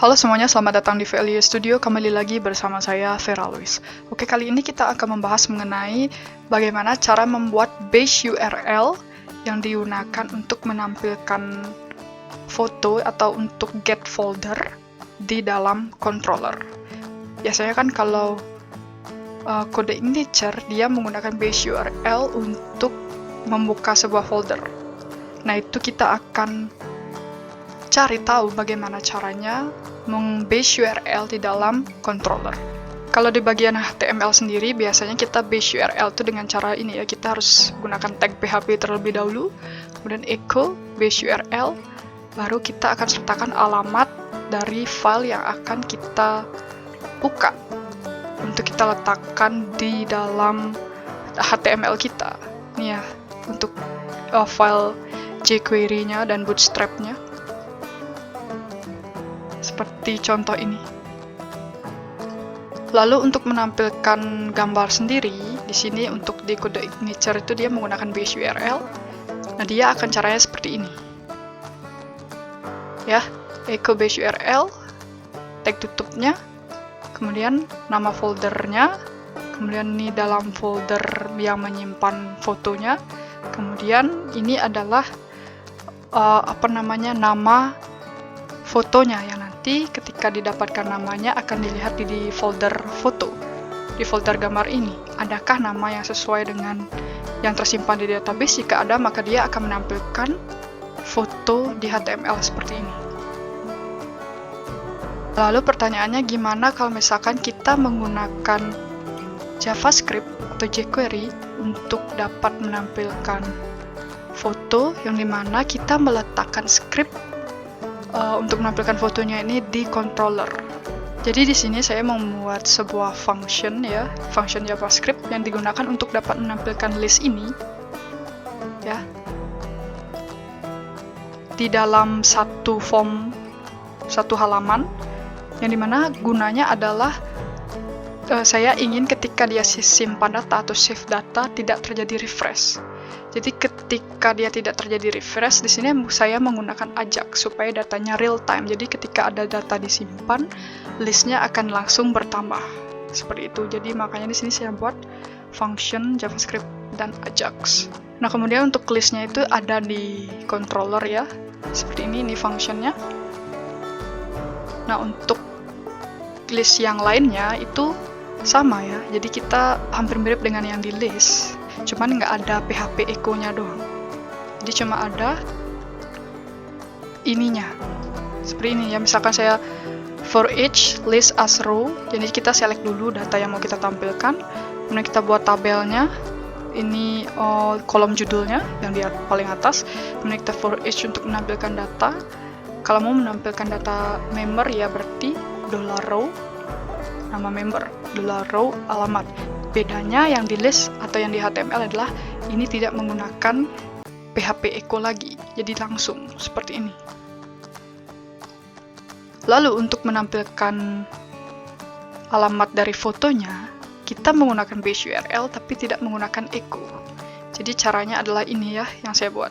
Halo semuanya, selamat datang di VLU Studio. Kembali lagi bersama saya, Vera Louis. Oke, kali ini kita akan membahas mengenai bagaimana cara membuat base URL yang digunakan untuk menampilkan foto atau untuk get folder di dalam controller. Biasanya kan kalau kode integer, dia menggunakan base URL untuk membuka sebuah folder. Nah, itu kita akan cari tahu bagaimana caranya meng-base URL di dalam controller. Kalau di bagian HTML sendiri, biasanya kita base URL itu dengan cara ini ya, kita harus gunakan tag PHP terlebih dahulu, kemudian echo base URL, baru kita akan sertakan alamat dari file yang akan kita buka untuk kita letakkan di dalam HTML kita. Ini ya, untuk file jQuery-nya dan Bootstrap-nya. Seperti contoh ini. Lalu untuk menampilkan gambar sendiri, di sini untuk di kode integer itu dia menggunakan base URL. Nah, dia akan caranya seperti ini. Ya, echo base URL, tag tutupnya, kemudian nama foldernya, kemudian ini dalam folder yang menyimpan fotonya, kemudian ini adalah nama fotonya yang nanti ketika didapatkan namanya akan dilihat di folder foto, di folder gambar ini. Adakah nama yang sesuai dengan yang tersimpan di database? Jika ada, maka dia akan menampilkan foto di HTML seperti ini. Lalu pertanyaannya, gimana kalau misalkan kita menggunakan JavaScript atau jQuery untuk dapat menampilkan foto yang dimana kita meletakkan script untuk menampilkan fotonya ini di controller. Jadi di sini saya membuat sebuah function ya, function JavaScript yang digunakan untuk dapat menampilkan list ini ya di dalam satu form, satu halaman, yang dimana gunanya adalah saya ingin ketika dia simpan data atau save data tidak terjadi refresh. Jadi ketika dia tidak terjadi refresh, di sini saya menggunakan Ajax supaya datanya real time. Jadi ketika ada data disimpan, listnya akan langsung bertambah. Seperti itu. Jadi makanya di sini saya buat function JavaScript dan Ajax. Nah, kemudian untuk listnya itu ada di controller ya. Seperti ini functionnya. Nah, untuk list yang lainnya itu sama ya. Jadi kita hampir mirip dengan yang di list. Cuman nggak ada PHP echo-nya doang. Jadi cuma ada ininya. Seperti ini ya, misalkan saya for each list as row, jadi kita select dulu data yang mau kita tampilkan, kemudian kita buat tabelnya, ini kolom judulnya yang di paling atas, kemudian kita for each untuk menampilkan data. Kalau mau menampilkan data member ya berarti $row, nama member, $row, alamat. Bedanya yang di list atau yang di HTML adalah ini tidak menggunakan PHP echo lagi, jadi langsung seperti ini. Lalu untuk menampilkan alamat dari fotonya, kita menggunakan base URL tapi tidak menggunakan echo. Jadi caranya adalah ini ya yang saya buat.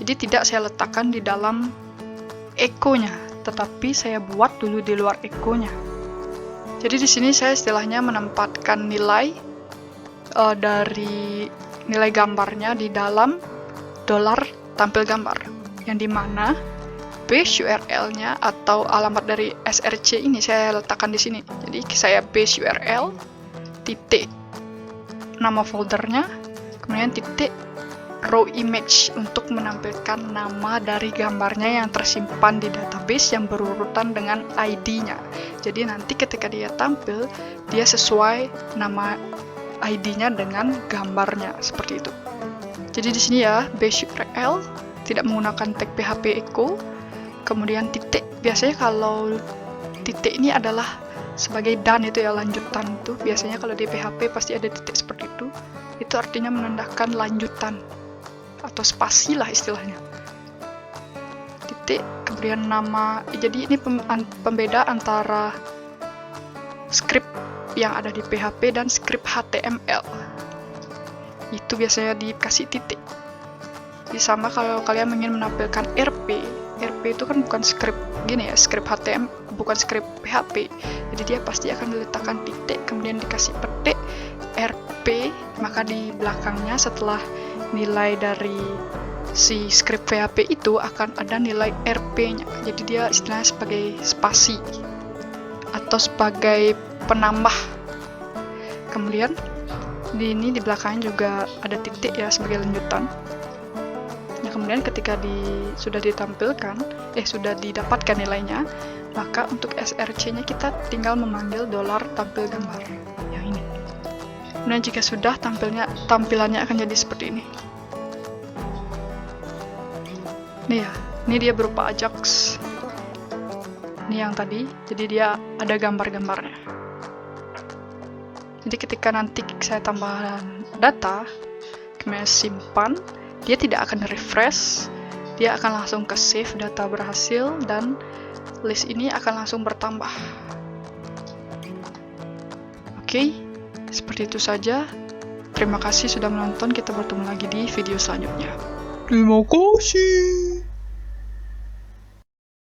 Jadi tidak saya letakkan di dalam echo-nya, tetapi saya buat dulu di luar echo-nya. Jadi di sini saya istilahnya menempatkan nilai dari nilai gambarnya di dalam $tampil gambar, yang dimana base URL-nya atau alamat dari src ini saya letakkan di sini. Jadi saya base URL titik nama foldernya, kemudian titik raw image untuk menampilkan nama dari gambarnya yang tersimpan di database yang berurutan dengan ID-nya. Jadi nanti ketika dia tampil, dia sesuai nama ID-nya dengan gambarnya, seperti itu. Jadi di sini ya, base URL tidak menggunakan tag PHP echo, kemudian titik. Biasanya kalau titik ini adalah sebagai done itu ya, lanjutan itu. Biasanya kalau di PHP pasti ada titik seperti itu. Itu artinya menandakan lanjutan atau spasi lah istilahnya. Titik, kemudian nama. Jadi ini pembeda antara script yang ada di PHP dan script HTML. Itu biasanya dikasih titik. Jadi sama kalau kalian ingin menampilkan RP, RP itu kan bukan script gini ya, script HTML, bukan script PHP. Jadi dia pasti akan diletakkan titik, kemudian dikasih petik RP, maka di belakangnya setelah nilai dari si script PHP itu akan ada nilai RP-nya. Jadi dia istilahnya sebagai spasi atau sebagai penambah. Kemudian di belakangnya juga ada titik ya sebagai lanjutan. Nah, kemudian ketika sudah didapatkan nilainya, maka untuk src-nya kita tinggal memanggil $tampil gambar yang ini. Kemudian jika sudah, tampilannya akan jadi seperti ini. Nih ya, ini dia berupa Ajax. Ini yang tadi, jadi dia ada gambar-gambarnya. Jadi ketika nanti saya tambahkan data, kemudian simpan, dia tidak akan refresh, dia akan langsung ke save data berhasil, dan list ini akan langsung bertambah. Oke, seperti itu saja. Terima kasih sudah menonton, kita bertemu lagi di video selanjutnya. Terima kasih.